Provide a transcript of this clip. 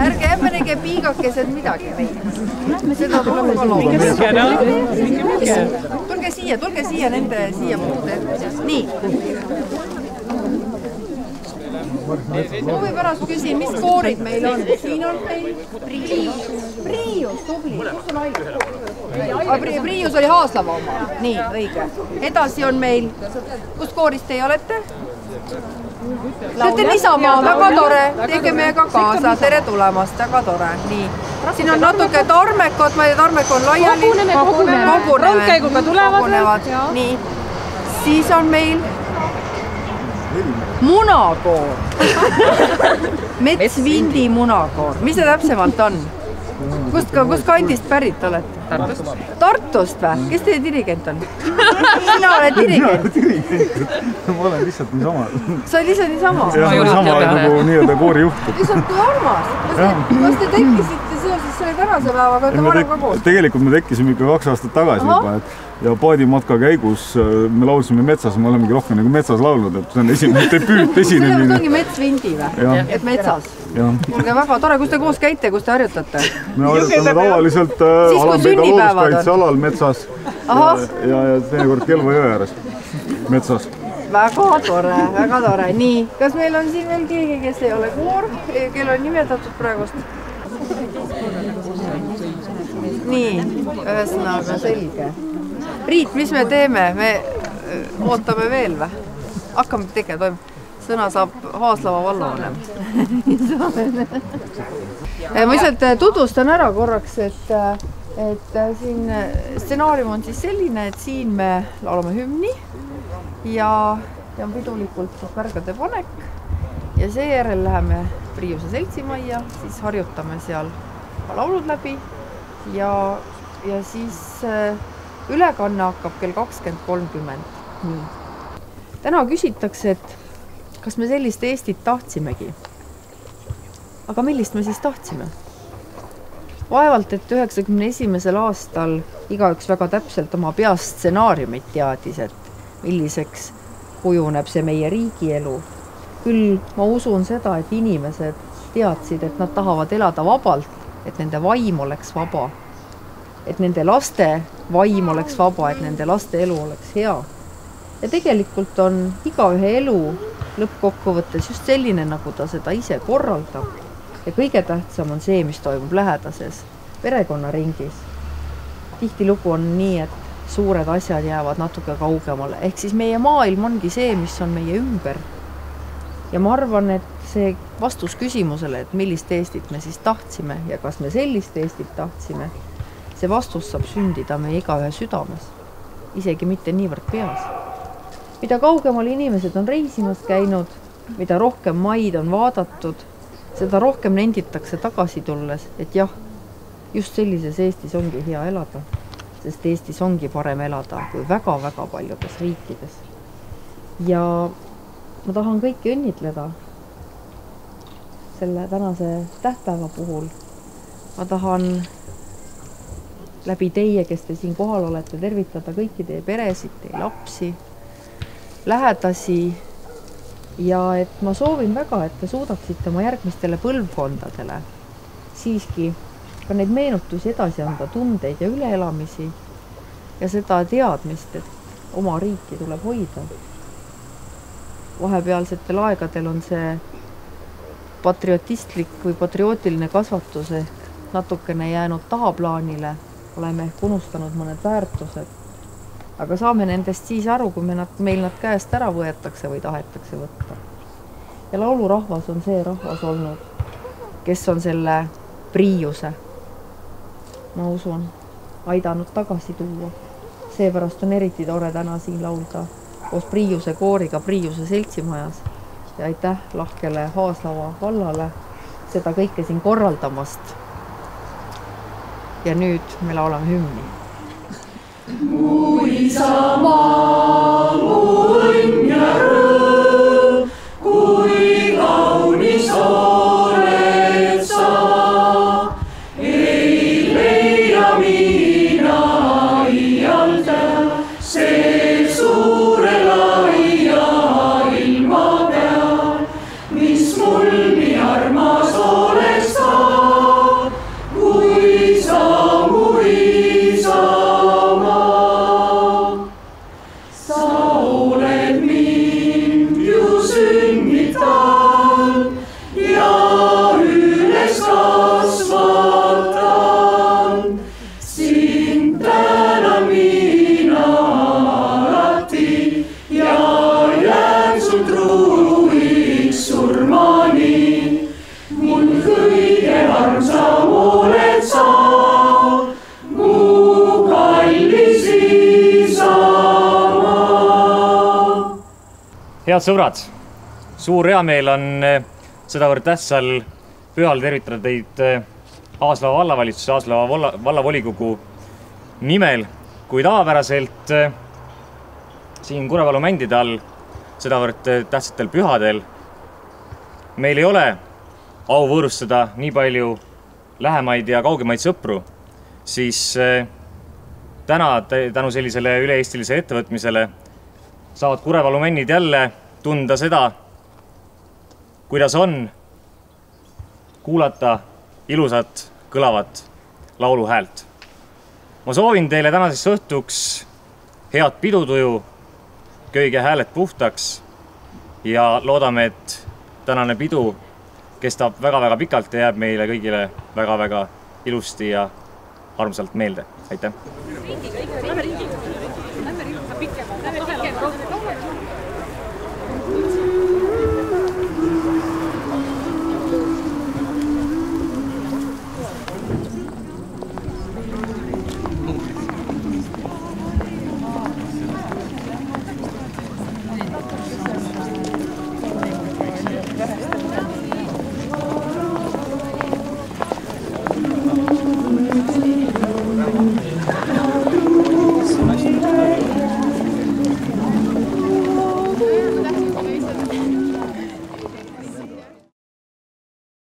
Ärge emmenege piigakesed midagi meil. Seda tuleb ka looma. Tulge siia nende siia puude. Nii. Huvi pärast küsin, mis koorid meil on? Siin on meil Priius, tubli. Kus on Aili? Priius oli Haaslava oma. Nii, õige. Edasi on meil, kus koorist teie olete? Teete niisama, väga tore, tege meiega kaasa, tere tulemast, väga tore, nii. Siin on natuke tormekod, ma ei tea, tormek on laiali. Rongkäiguga tulevad. Nii, siis on meil munakoor. Metsvindi munakoor, mis see täpsemalt on? Kust kandist pärit olete? Tartust või? Kes teie dirigent on? Sina oled dirigent? Ma olen lihtsalt niisama. Sa oled lihtsalt niisama? Jah, niisama nagu nii-öelda koorijuht. Lihtsalt kui armas. Kas te tekkisite seoses selle tänase päevaga, et varem ka koos? Tegelikult me tekkisime ikka 2 aastat tagasi juba. Ja paadimatka käigus me laulsime metsas, me olemegi rohkem nagu metsas laulnud, et see on esimene debüüt esinemine. See ongi metsvindi või? Et metsas? Kuulge, väga tore, kus te koos käite, kus te harjutate? Me harjutame tavaliselt Alampeida looduskaitsealal metsas ja teinekord Kelva jõe ääres metsas. Väga tore. Nii, kas meil on siin veel keegi, kes ei ole koor, kel on nimetatud praegust? Nii, ühesõnaga selge. Riit, mis me teeme? Me ootame veel või? Hakkame tegema, sõna saab Haaslava vallavanem. Ma lihtsalt tutvustan ära korraks, et siin stsenaarium on siis selline, et siin me laulame hümni ja on pidulikult pärgade panek ja seejärel läheme Priiuse seltsimajja, siis harjutame seal laulud läbi ja siis ülekanne hakkab kell 20.30. Täna küsitakse, et kas me sellist Eestit tahtsimegi. Aga millist me siis tahtsime? Vaevalt, et 91. aastal igaüks väga täpselt oma peast stsenaariumit teadis, et milliseks kujuneb see meie riigielu. Küll ma usun seda, et inimesed teadsid, et nad tahavad elada vabalt, et nende vaim oleks vaba. Et nende laste vaim oleks vaba, et nende laste elu oleks hea. Ja tegelikult on igaühe elu lõppkokkuvõttes just selline, nagu ta seda ise korraldab. Ja kõige tähtsam on see, mis toimub lähedases perekonnaringis. Tihtilugu on nii, et suured asjad jäävad natuke kaugemale. Ehk siis meie maailm ongi see, mis on meie ümber. Ja ma arvan, et see vastus küsimusele, et millist Eestit me siis tahtsime ja kas me sellist Eestit tahtsime, see vastus saab sündida meie igaühe südames, isegi mitte niivõrd peas. Mida kaugemal inimesed on reisimas käinud, mida rohkem maid on vaadatud, seda rohkem nenditakse tagasi tulles, et jah, just sellises Eestis ongi hea elada, sest Eestis ongi parem elada kui väga-väga paljudes riikides. Ja ma tahan kõiki õnnitleda selle tänase tähtpäeva puhul. Ma tahan läbi teie, kes te siin kohal olete, tervitada kõiki teie peresid, teie lapsi, lähedasi ja et ma soovin väga, et te suudaksite oma järgmistele põlvkondadele siiski ka neid meenutusi edasi anda, tundeid ja üleelamisi ja seda teadmist, et oma riiki tuleb hoida. Vahepealsetel aegadel on see patriotistlik või patriootiline kasvatus natukene jäänud tahaplaanile, oleme ehk unustanud mõned väärtused, aga saame nendest siis aru, kui meil nad käest ära võetakse või tahetakse võtta. Ja laulurahvas on see rahvas olnud, kes on selle Priiuse, ma usun, aidanud tagasi tuua. Seepärast on eriti tore täna siin laulda koos Priiuse kooriga Priiuse seltsimajas ja aitäh lahkele Haaslava vallale seda kõike siin korraldamast. Ja nüüd me laulame hümni. Mu isamaa Head sõbrad, suur heameel on sedavõrd tähtsal pühal tervitada teid Aaslava vallavalitsuse, Aaslava vallavolikogu nimel, kui tavapäraselt siin Kurevalu mändide all sedavõrd tähtsatel pühadel meil ei ole au võõrustada nii palju lähemaid ja kaugemaid sõpru, siis täna tänu sellisele üle-eestilise ettevõtmisele saavad Kurevalu männid jälle tunda seda, kuidas on kuulata ilusat kõlavat lauluhäält. Ma soovin teile tänaseks õhtuks head pidutuju, köige hääled puhtaks ja loodame, et tänane pidu kestab väga-väga pikalt ja jääb meile kõigile väga-väga ilusti ja armsalt meelde. Aitäh! Lähme ringiga.